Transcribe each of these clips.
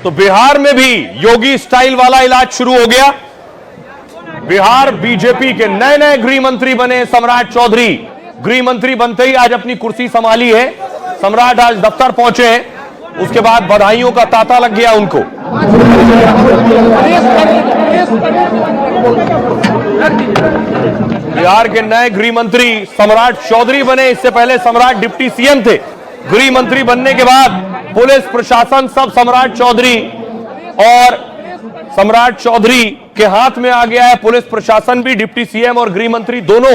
तो बिहार में भी योगी स्टाइल वाला इलाज शुरू हो गया। बिहार बीजेपी के नए नए गृह मंत्री बने सम्राट चौधरी। गृह मंत्री बनते ही आज अपनी कुर्सी संभाली है। सम्राट आज दफ्तर पहुंचे हैं, उसके बाद बधाइयों का तांता लग गया उनको। बिहार के नए गृह मंत्री सम्राट चौधरी बने। इससे पहले सम्राट डिप्टी सीएम थे। गृह मंत्री बनने के बाद पुलिस प्रशासन सब सम्राट चौधरी और सम्राट चौधरी के हाथ में आ गया है। पुलिस प्रशासन भी, डिप्टी सीएम और गृह मंत्री दोनों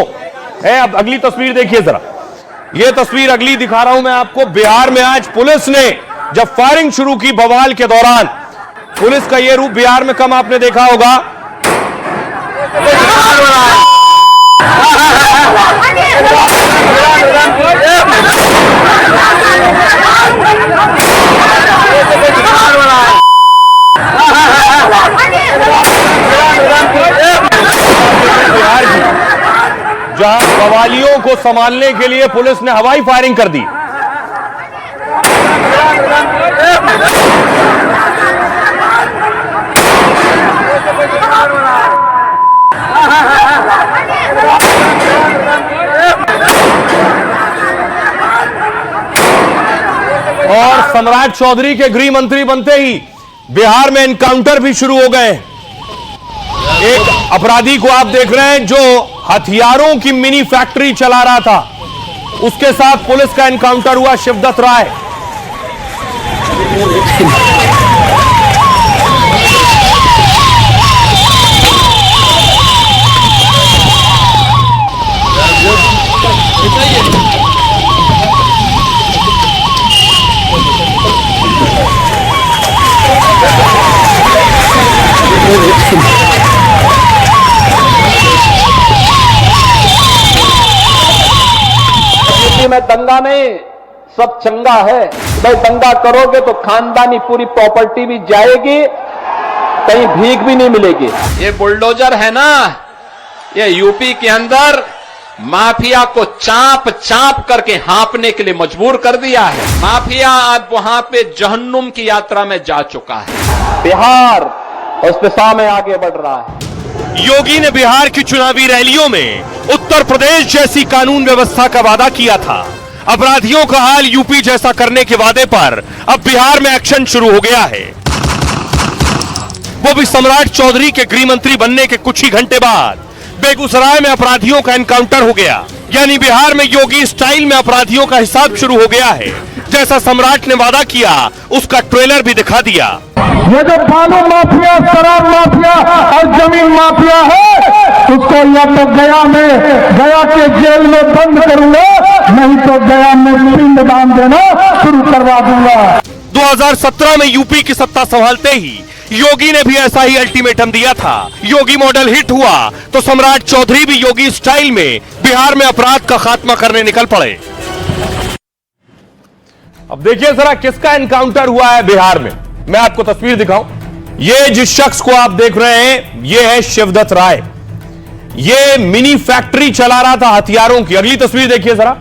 है। अब अगली तस्वीर देखिए जरा, यह तस्वीर अगली दिखा रहा हूं मैं आपको। बिहार में आज पुलिस ने जब फायरिंग शुरू की बवाल के दौरान, पुलिस का यह रूप बिहार में कम आपने देखा होगा। बिहार की जहां बवालियों को संभालने के लिए पुलिस ने हवाई फायरिंग कर दी। और सम्राट चौधरी के गृह मंत्री बनते ही बिहार में एनकाउंटर भी शुरू हो गए। एक अपराधी को आप देख रहे हैं जो हथियारों की मिनी फैक्ट्री चला रहा था, उसके साथ पुलिस का एनकाउंटर हुआ। शिवदत्त राय में दंगा नहीं, सब चंगा है। भाई दंगा करोगे तो खानदानी पूरी प्रॉपर्टी भी जाएगी, कहीं भीख भी नहीं मिलेगी। ये बुलडोजर है ना, ये यूपी के अंदर माफिया को चाप चाप करके हाँपने के लिए मजबूर कर दिया है। माफिया आज वहां पे जहन्नुम की यात्रा में जा चुका है। बिहार उस दिशा में आगे बढ़ रहा है। योगी ने बिहार की चुनावी रैलियों में उत्तर प्रदेश जैसी कानून व्यवस्था का वादा किया था। अपराधियों का हाल यूपी जैसा करने के वादे पर अब बिहार में एक्शन शुरू हो गया है, वो भी सम्राट चौधरी के गृह मंत्री बनने के कुछ ही घंटे बाद। बेगूसराय में अपराधियों का एनकाउंटर हो गया, यानी बिहार में योगी स्टाइल में अपराधियों का हिसाब शुरू हो गया है। जैसा सम्राट ने वादा किया उसका ट्रेलर भी दिखा दिया। ये जो बालू माफिया, शराब माफिया और जमीन माफिया है, उसको या तो गया के जेल में बंद करूंगा, नहीं तो गया में पिंडदान देना शुरू करवा दूंगा। 2017 में यूपी की सत्ता संभालते ही योगी ने भी ऐसा ही अल्टीमेटम दिया था। योगी मॉडल हिट हुआ तो सम्राट चौधरी भी योगी स्टाइल में बिहार में अपराध का खात्मा करने निकल पड़े। अब देखिए जरा किसका एनकाउंटर हुआ है बिहार में। मैं आपको तस्वीर दिखाऊं, ये जिस शख्स को आप देख रहे हैं ये है शिवदत्त राय। ये मिनी फैक्ट्री चला रहा था हथियारों की। अगली तस्वीर देखिए जरा,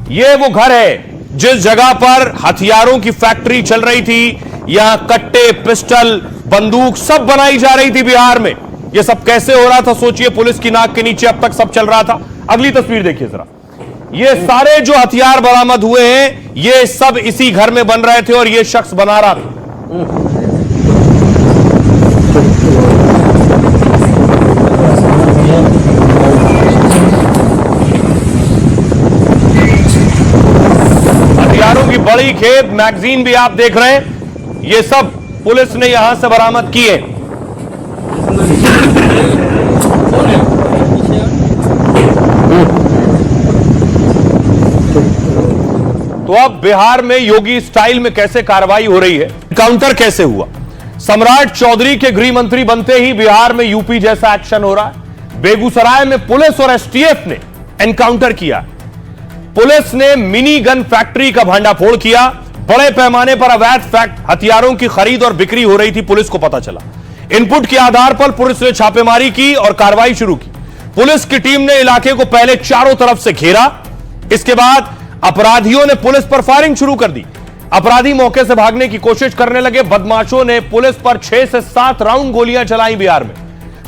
ये वो घर है जिस जगह पर हथियारों की फैक्ट्री चल रही थी। यहां कट्टे, पिस्टल, बंदूक सब बनाई जा रही थी बिहार में। ये सब कैसे हो रहा था सोचिए, पुलिस की नाक के नीचे अब तक सब चल रहा था। अगली तस्वीर देखिए जरा, ये सारे जो हथियार बरामद हुए हैं ये सब इसी घर में बन रहे थे और ये शख्स बना रहा था। हथियारों की बड़ी खेप, मैगजीन भी आप देख रहे हैं, ये सब पुलिस ने यहां से बरामद किए। तो अब बिहार में योगी स्टाइल में कैसे कार्रवाई हो रही है, एनकाउंटर कैसे हुआ। सम्राट चौधरी के गृह मंत्री बनते ही बिहार में यूपी जैसा एक्शन हो रहा है। बेगूसराय में पुलिस और एसटीएफ ने एनकाउंटर किया। पुलिस ने मिनी गन फैक्ट्री का भांडाफोड़ किया। बड़े पैमाने पर अवैध हथियारों की खरीद और बिक्री हो रही थी, पुलिस को पता चला। इनपुट के आधार पर पुलिस ने छापेमारी की और कार्रवाई शुरू की। पुलिस की टीम ने इलाके को पहले चारों तरफ से घेरा, इसके बाद अपराधियों ने पुलिस पर फायरिंग शुरू कर दी। अपराधी मौके से भागने की कोशिश करने लगे। बदमाशों ने पुलिस पर 6 से 7 राउंड गोलियां चलाई। बिहार में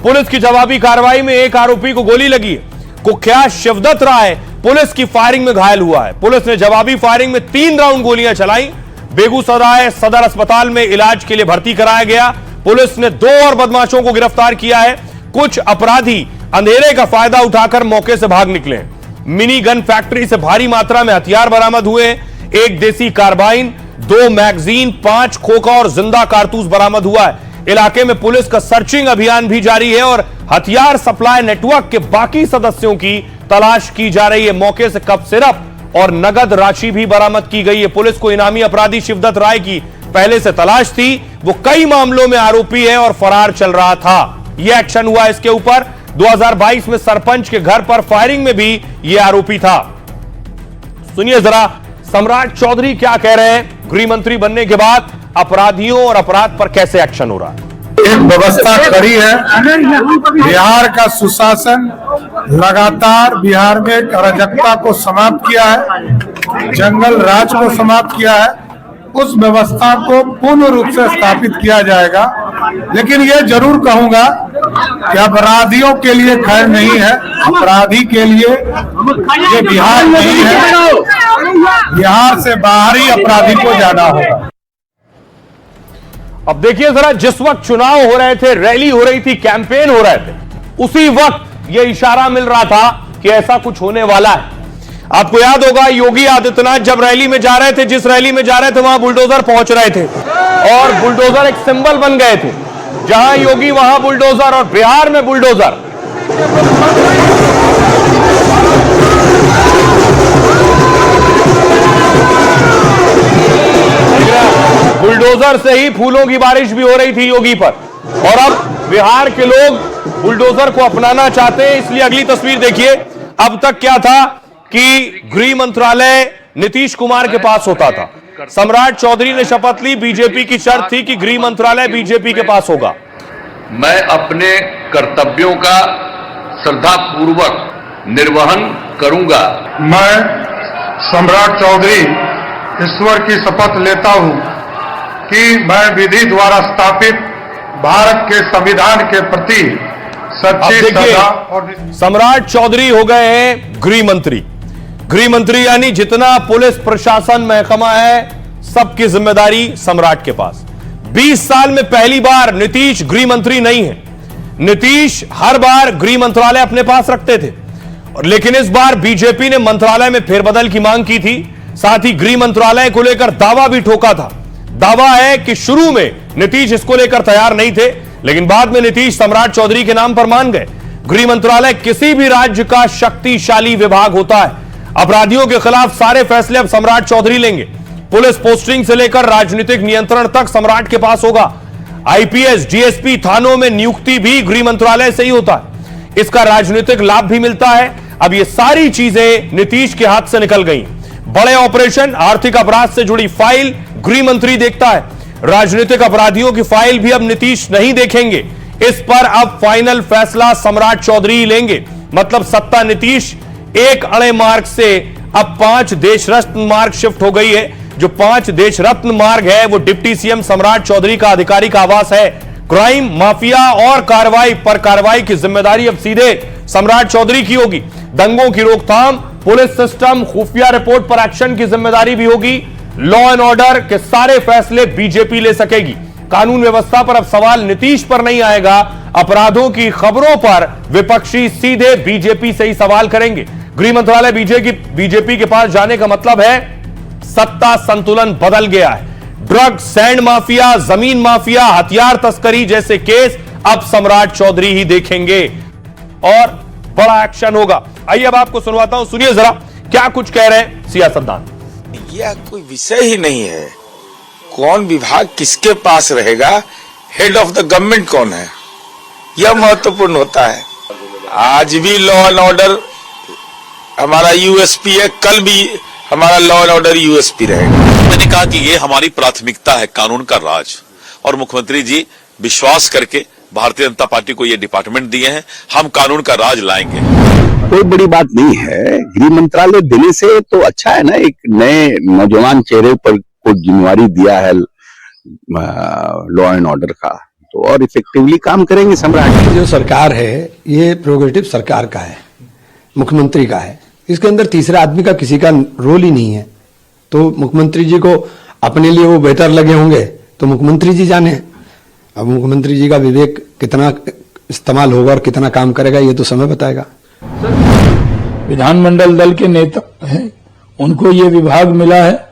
पुलिस की जवाबी कार्रवाई में एक आरोपी को गोली लगी है। कुख्यात शिवदत्त राय पुलिस की फायरिंग में घायल हुआ है। पुलिस ने जवाबी फायरिंग में 3 राउंड गोलियां चलाई। बेगूसराय सदर अस्पताल में इलाज के लिए भर्ती कराया गया। पुलिस ने 2 और बदमाशों को गिरफ्तार किया है। कुछ अपराधी अंधेरे का फायदा उठाकर मौके से भाग निकले। मिनी गन फैक्ट्री से भारी मात्रा में हथियार बरामद हुए। एक देसी कार्बाइन, 2 मैगजीन, 5 खोखा और जिंदा कारतूस बरामद हुआ है। इलाके में पुलिस का सर्चिंग अभियान भी जारी है और हथियार सप्लाई नेटवर्क के बाकी सदस्यों की तलाश की जा रही है। मौके से कप सिरप और नगद राशि भी बरामद की गई है। पुलिस को इनामी अपराधी शिवदत्त राय की पहले से तलाश थी। वो कई मामलों में आरोपी है और फरार चल रहा था। यह एक्शन हुआ इसके ऊपर। 2022 में सरपंच के घर पर फायरिंग में भी यह आरोपी था। सुनिए जरा सम्राट चौधरी क्या कह रहे हैं। गृह मंत्री बनने के बाद अपराधियों और अपराध पर कैसे एक्शन हो रहा है। एक व्यवस्था कड़ी है। बिहार का सुशासन लगातार बिहार में अराजकता को समाप्त किया है, जंगल राज को समाप्त किया है। उस व्यवस्था को पूर्ण रूप से स्थापित किया जाएगा। लेकिन ये जरूर कहूंगा कि अपराधियों के लिए खैर नहीं है, अपराधी के लिए ये बिहार नहीं है। बिहार से बाहर ही अपराधी को जाना होगा। अब देखिए जरा, जिस वक्त चुनाव हो रहे थे, रैली हो रही थी, कैंपेन हो रहे थे, उसी वक्त यह इशारा मिल रहा था कि ऐसा कुछ होने वाला है। आपको याद होगा योगी आदित्यनाथ जब रैली में जा रहे थे, जिस रैली में जा रहे थे वहां बुलडोजर पहुंच रहे थे और बुलडोजर एक सिंबल बन गए थे। जहां योगी वहां बुलडोजर और बिहार में बुलडोजर। बुलडोजर से ही फूलों की बारिश भी हो रही थी योगी पर। और अब बिहार के लोग बुलडोजर को अपनाना चाहते हैं। इसलिए अगली तस्वीर देखिए। अब तक क्या था कि गृह मंत्रालय नीतीश कुमार के पास होता था। सम्राट चौधरी ने शपथ ली। बीजेपी की शर्त थी कि गृह मंत्रालय बीजेपी के पास होगा। मैं अपने कर्तव्यों का श्रद्धापूर्वक निर्वहन करूंगा। मैं सम्राट चौधरी ईश्वर की शपथ लेता हूं कि मैं विधि द्वारा स्थापित भारत के संविधान के प्रति सच्ची श्रद्धा और सम्राट चौधरी हो गए हैं गृह मंत्री। गृह मंत्री यानी जितना पुलिस प्रशासन महकमा है सबकी जिम्मेदारी सम्राट के पास। 20 साल में पहली बार नीतीश गृह मंत्री नहीं है। नीतीश हर बार गृह मंत्रालय अपने पास रखते थे और लेकिन इस बार बीजेपी ने मंत्रालय में फेरबदल की मांग की थी। साथ ही गृह मंत्रालय को लेकर दावा भी ठोका था। दावा है कि शुरू में नीतीश इसको लेकर तैयार नहीं थे, लेकिन बाद में नीतीश सम्राट चौधरी के नाम पर मान गए। गृह मंत्रालय किसी भी राज्य का शक्तिशाली विभाग होता है। अपराधियों के खिलाफ सारे फैसले अब सम्राट चौधरी लेंगे। पुलिस पोस्टिंग से लेकर राजनीतिक नियंत्रण तक सम्राट के पास होगा। आईपीएस, डीएसपी, थानों में नियुक्ति भी गृह मंत्रालय से ही होता है। इसका राजनीतिक लाभ भी मिलता है। अब ये सारी चीजें नीतीश के हाथ से निकल गई। बड़े ऑपरेशन, आर्थिक अपराध से जुड़ी फाइल गृह मंत्री देखता है। राजनीतिक अपराधियों की फाइल भी अब नीतीश नहीं देखेंगे। इस पर अब फाइनल फैसला सम्राट चौधरी ही लेंगे। मतलब सत्ता नीतीश एक अड़े मार्ग से अब 5 देश रत्न मार्ग शिफ्ट हो गई है। जो 5 देश रत्न मार्ग है वो डिप्टी सीएम सम्राट चौधरी का आधिकारिक आवास है। क्राइम, माफिया और कार्रवाई पर कार्रवाई की जिम्मेदारी अब सीधे सम्राट चौधरी की होगी। दंगों की रोकथाम, पुलिस सिस्टम, खुफिया रिपोर्ट पर एक्शन की जिम्मेदारी भी होगी। लॉ एंड ऑर्डर के सारे फैसले बीजेपी ले सकेगी। कानून व्यवस्था पर अब सवाल नीतीश पर नहीं आएगा। अपराधों की खबरों पर विपक्षी सीधे बीजेपी से ही सवाल करेंगे। गृह मंत्रालय बीजेपी के पास जाने का मतलब है सत्ता संतुलन बदल गया है। ड्रग, सैंड माफिया, जमीन माफिया, हथियार तस्करी जैसे केस अब सम्राट चौधरी ही देखेंगे और बड़ा एक्शन होगा। आइए अब आपको सुनवाता हूं, सुनिए जरा क्या कुछ कह रहे हैं सियासतदान। यह कोई विषय ही नहीं है। कौन विभाग किसके पास रहेगा, हेड ऑफ द गवर्नमेंट कौन है, यह महत्वपूर्ण होता है। आज भी लॉ एंड ऑर्डर हमारा यूएसपी है, कल भी हमारा लॉ एंड ऑर्डर यूएसपी रहेगा। मैंने कहा कि ये हमारी प्राथमिकता है, कानून का राज, और मुख्यमंत्री जी विश्वास करके भारतीय जनता पार्टी को ये डिपार्टमेंट दिए हैं। हम कानून का राज लाएंगे। कोई बड़ी बात नहीं है। गृह मंत्रालय देने से तो अच्छा है ना, एक नए नौजवान चेहरे पर को जिम्मेवारी दिया है लॉ एंड ऑर्डर का, तो और इफेक्टिवली काम करेंगे सम्राट। जो सरकार है ये प्रोग्रेटिव सरकार का है, मुख्यमंत्री का है, इसके अंदर तीसरा आदमी का किसी का रोल ही नहीं है। तो मुख्यमंत्री जी को अपने लिए वो बेहतर लगे होंगे तो मुख्यमंत्री जी जाने। अब मुख्यमंत्री जी का विवेक कितना इस्तेमाल होगा और कितना काम करेगा ये तो समय बताएगा। विधानमंडल दल के नेता हैं, उनको ये विभाग मिला है।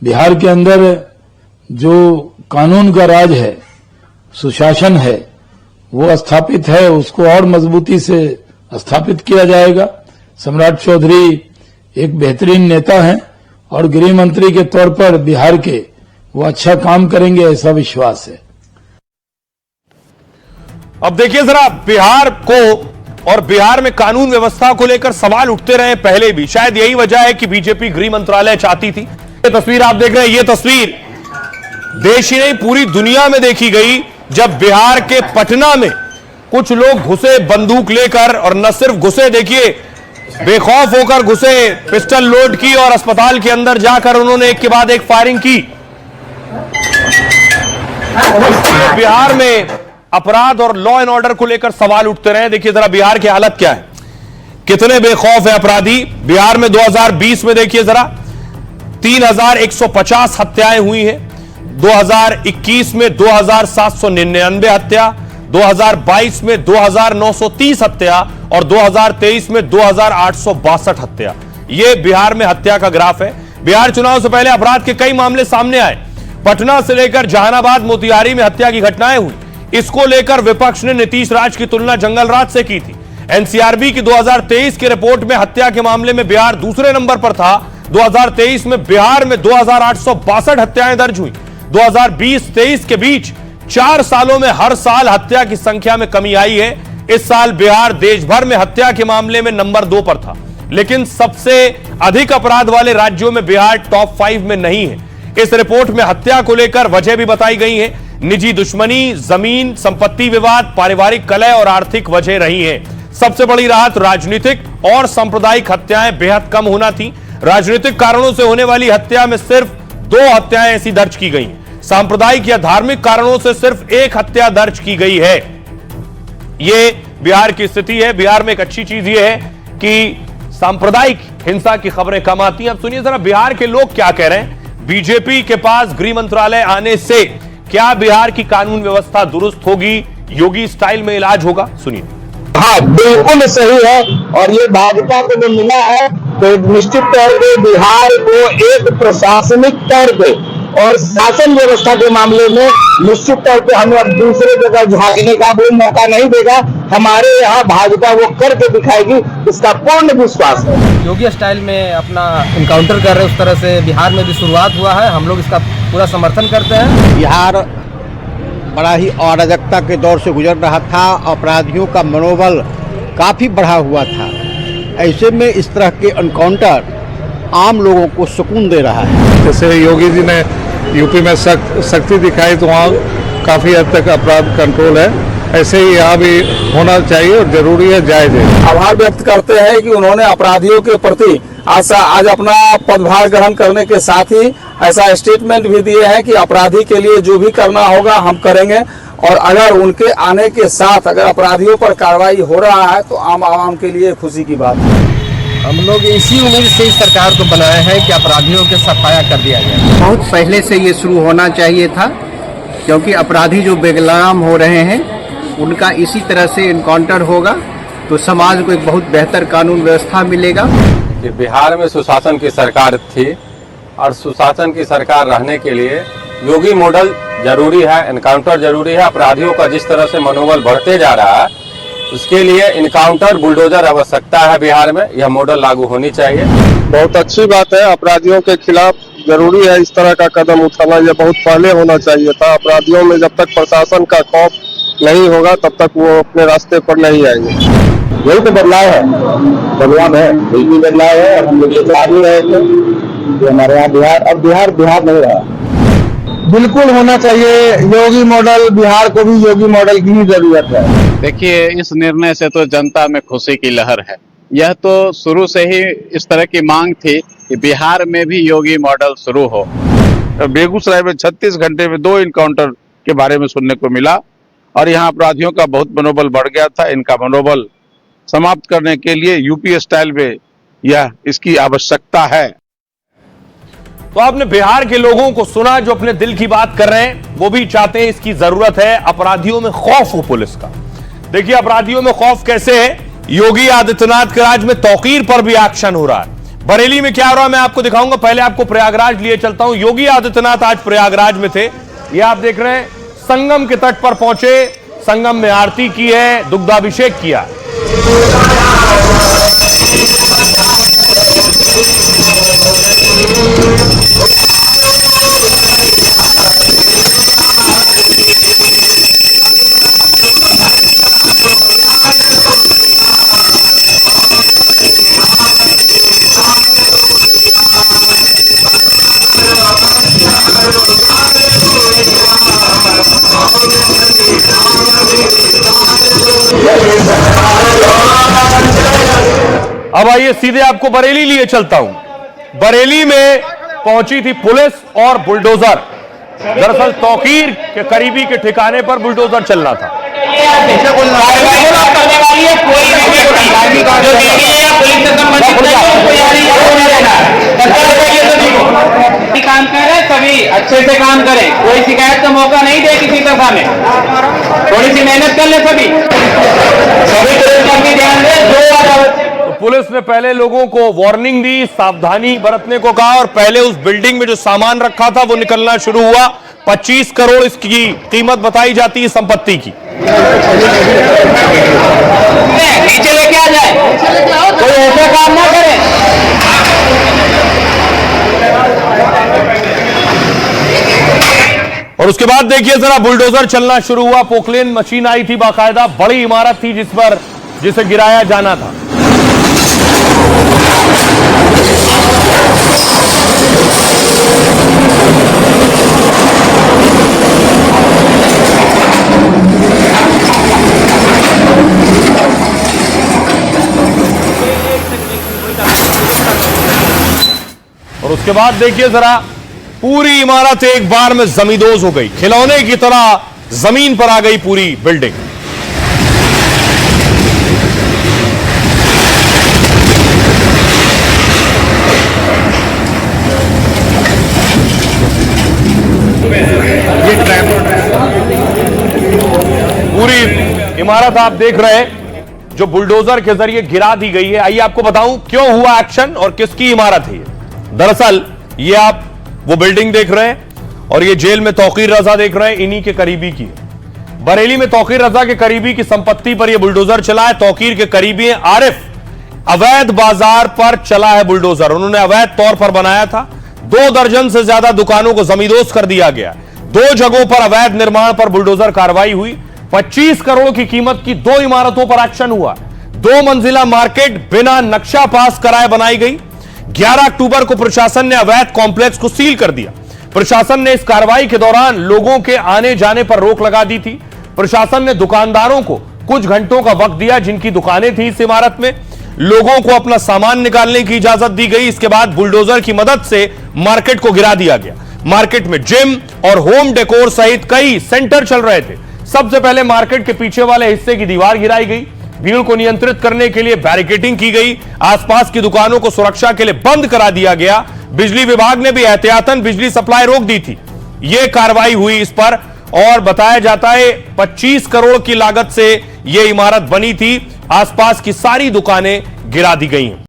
बिहार के अंदर जो कानून का राज है, सुशासन है, वो स्थापित है, उसको और मजबूती से स्थापित किया जाएगा। सम्राट चौधरी एक बेहतरीन नेता हैं और गृह मंत्री के तौर पर बिहार के वो अच्छा काम करेंगे, ऐसा विश्वास है। अब देखिए जरा बिहार को और बिहार में कानून व्यवस्था को लेकर सवाल उठते रहे पहले भी, शायद यही वजह है कि बीजेपी गृह मंत्रालय चाहती थी। ये तस्वीर आप देख रहे हैं, ये तस्वीर देश ही नहीं पूरी दुनिया में देखी गई जब बिहार के पटना में कुछ लोग घुसे बंदूक लेकर, और न सिर्फ घुसे, देखिए बेखौफ होकर घुसे, पिस्टल लोड की और अस्पताल के अंदर जाकर उन्होंने एक के बाद एक फायरिंग की। बिहार में अपराध और लॉ एंड ऑर्डर को लेकर सवाल उठते रहे। देखिए जरा बिहार की हालत क्या है, कितने बेखौफ है अपराधी। बिहार में 2020 में देखिए जरा 3150 हत्याएं हुई हैं, 2021 में 2799 हत्या, 2022 में 2930 हत्या और 2023 में 2862 हत्या। यह बिहार में हत्या का ग्राफ है। बिहार चुनाव से पहले अपराध के कई मामले सामने आए। पटना से लेकर जहानाबाद, मोतिहारी में हत्या की घटनाएं हुई। इसको लेकर विपक्ष ने नीतीश राज की तुलना जंगल राज से की थी। एनसीआरबी की 2023 की रिपोर्ट में हत्या के मामले में बिहार दूसरे नंबर पर था। 2023 में बिहार में 2862 हत्याएं दर्ज हुई। 2020-23 के बीच 4 सालों में हर साल हत्या की संख्या में कमी आई है। इस साल बिहार देश भर में हत्या के मामले में नंबर 2 पर था, लेकिन सबसे अधिक अपराध वाले राज्यों में बिहार टॉप 5 में नहीं है। इस रिपोर्ट में हत्या को लेकर वजह भी बताई गई है। निजी दुश्मनी, जमीन संपत्ति विवाद, पारिवारिक कलह और आर्थिक वजह रही है। सबसे बड़ी राहत राजनीतिक और सांप्रदायिक हत्याएं बेहद कम होना थी। राजनीतिक कारणों से होने वाली हत्या में सिर्फ 2 हत्याएं ऐसी दर्ज की गई। सांप्रदायिक या धार्मिक कारणों से सिर्फ 1 हत्या दर्ज की गई है। यह बिहार की स्थिति है। बिहार में एक अच्छी चीज यह है कि सांप्रदायिक हिंसा की खबरें कम आती हैं। अब सुनिए जरा बिहार के लोग क्या कह रहे हैं। बीजेपी के पास गृह मंत्रालय आने से क्या बिहार की कानून व्यवस्था दुरुस्त होगी, योगी स्टाइल में इलाज होगा? सुनिए। हाँ, बिल्कुल सही है। और ये भाजपा को जो मिला है तो निश्चित तौर पे बिहार को एक प्रशासनिक तौर पे और शासन व्यवस्था के मामले में निश्चित तौर पे हमें अब दूसरे जगह झांकने का भी मौका नहीं देगा। हमारे यहाँ भाजपा वो करके दिखाएगी, इसका पूर्ण विश्वास है। योगी स्टाइल में अपना इनकाउंटर कर रहे हैं, उस तरह से बिहार में भी शुरुआत हुआ है। हम लोग इसका पूरा समर्थन करते हैं। बिहार बड़ा ही अराजकता के दौर से गुजर रहा था, अपराधियों का मनोबल काफ़ी बढ़ा हुआ था। ऐसे में इस तरह के एनकाउंटर आम लोगों को सुकून दे रहा है। जैसे योगी जी ने यूपी में सख्ती दिखाई तो वहाँ काफ़ी हद तक अपराध कंट्रोल है, ऐसे ही यहाँ भी होना चाहिए और जरूरी है, जायज है। आभार व्यक्त करते हैं कि उन्होंने अपराधियों के प्रति आज अपना पदभार ग्रहण करने के साथ ही ऐसा स्टेटमेंट भी दिए हैं कि अपराधी के लिए जो भी करना होगा हम करेंगे, और अगर उनके आने के साथ अगर अपराधियों पर कार्रवाई हो रहा है तो आम आवाम के लिए खुशी की बात है। हम लोग इसी उम्मीद से इस सरकार को बनाए हैं कि अपराधियों के सफाया कर दिया जाए। बहुत पहले से ये शुरू होना चाहिए था, क्योंकि अपराधी जो बेगुनाम हो रहे हैं उनका इसी तरह से इनकाउंटर होगा तो समाज को एक बहुत बेहतर कानून व्यवस्था मिलेगा। कि बिहार में सुशासन की सरकार थी और सुशासन की सरकार रहने के लिए योगी मॉडल जरूरी है, एनकाउंटर जरूरी है। अपराधियों का जिस तरह से मनोबल बढ़ते जा रहा है उसके लिए इनकाउंटर, बुलडोजर आवश्यकता है। बिहार में यह मॉडल लागू होनी चाहिए। बहुत अच्छी बात है, अपराधियों के खिलाफ जरूरी है इस तरह का कदम उठाना। ये बहुत पहले होना चाहिए था। अपराधियों में जब तक प्रशासन का खौफ नहीं होगा तब तक वो अपने रास्ते पर नहीं आएंगे। यही तो बदलाव है, बदलाव है, बिल्कुल बदलाव है। और हम लोग ही रहे थे कि हमारे यहाँ बिहार, अब बिहार नहीं रहा। बिल्कुल होना चाहिए योगी मॉडल। बिहार को भी योगी मॉडल की ही जरूरत है। देखिए, इस निर्णय से तो जनता में खुशी की लहर है। यह तो शुरू से ही इस तरह की मांग थी कि बिहार में भी योगी मॉडल शुरू हो। बेगूसराय में 36 घंटे में 2 इनकाउंटर के बारे में सुनने को मिला और यहाँ अपराधियों का बहुत मनोबल बढ़ गया था। इनका मनोबल समाप्त करने के लिए यूपी स्टाइल में यह इसकी आवश्यकता है। तो आपने बिहार के लोगों को सुना जो अपने दिल की बात कर रहे हैं, वो भी चाहते हैं, इसकी जरूरत है, अपराधियों में खौफ हो पुलिस का। देखिए अपराधियों में खौफ कैसे है, योगी आदित्यनाथ के राज में तौकीर पर भी एक्शन हो रहा है। बरेली में क्या हो रहा है मैं आपको दिखाऊंगा, पहले आपको प्रयागराज लिए चलता हूं। योगी आदित्यनाथ आज प्रयागराज में थे, ये आप देख रहे हैं, संगम के तट पर पहुंचे, संगम में आरती की है, दुग्धाभिषेक किया। अब आइए सीधे आपको बरेली लिए चलता हूं। बरेली में पहुंची थी पुलिस और बुलडोजर। दरअसल तौकीर के करीबी के ठिकाने पर बुलडोजर चलना था। काम कर रहे सभी अच्छे से काम करें, कोई शिकायत का मौका नहीं दे किसी तरह में, थोड़ी सी मेहनत कर ले सभी ध्यान दे। पुलिस ने पहले लोगों को वार्निंग दी, सावधानी बरतने को कहा और पहले उस बिल्डिंग में जो सामान रखा था वो निकलना शुरू हुआ। 25 करोड़ इसकी कीमत बताई जाती है संपत्ति की। नीचे लेके आ जाए, कोई ऐसा काम ना करे। और उसके बाद देखिए जरा बुलडोजर चलना शुरू हुआ। पोकलेन मशीन आई थी, बाकायदा बड़ी इमारत थी जिसे गिराया जाना था। और उसके बाद देखिए जरा पूरी इमारत एक बार में जमींदोज हो गई, खिलौने की तरह जमीन पर आ गई पूरी बिल्डिंग। पूरी इमारत आप देख रहे हैं जो बुलडोजर के जरिए गिरा दी गई है। आइए आपको बताऊं क्यों हुआ एक्शन और किसकी इमारत है ये। दरअसल ये आप वो बिल्डिंग देख रहे हैं और ये जेल में तौकीर रजा देख रहे हैं, इन्हीं के करीबी की है। बरेली में तौकीर रजा के करीबी की संपत्ति पर यह बुलडोजर चला है। तौकीर के करीबी हैं आरिफ, अवैध बाजार पर चला है बुलडोजर। उन्होंने अवैध तौर पर बनाया था। 2 दर्जन से ज्यादा दुकानों को जमींदोज कर दिया गया। 2 जगहों पर अवैध निर्माण पर बुलडोजर कार्रवाई हुई। 25 करोड़ की कीमत की 2 इमारतों पर एक्शन हुआ। 2 मंजिला मार्केट बिना नक्शा पास कराए बनाई गई। 11 अक्टूबर को प्रशासन ने अवैध कॉम्प्लेक्स को सील कर दिया। प्रशासन ने इस कार्रवाई के दौरान लोगों के आने जाने पर रोक लगा दी थी। प्रशासन ने दुकानदारों को कुछ घंटों का वक्त दिया जिनकी दुकानें थी इस इमारत में। लोगों को अपना सामान निकालने की इजाजत दी गई। इसके बाद बुलडोजर की मदद से मार्केट को गिरा दिया गया। मार्केट में जिम और होम डेकोर सहित कई सेंटर चल रहे थे। सबसे पहले मार्केट के पीछे वाले हिस्से की दीवार गिराई गई। भीड़ को नियंत्रित करने के लिए बैरिकेडिंग की गई। आसपास की दुकानों को सुरक्षा के लिए बंद करा दिया गया। बिजली विभाग ने भी एहतियातन बिजली सप्लाई रोक दी थी। यह कार्रवाई हुई इस पर और बताया जाता है 25 करोड़ की लागत से यह इमारत बनी थी। आसपास की सारी दुकानें गिरा दी गई हैं।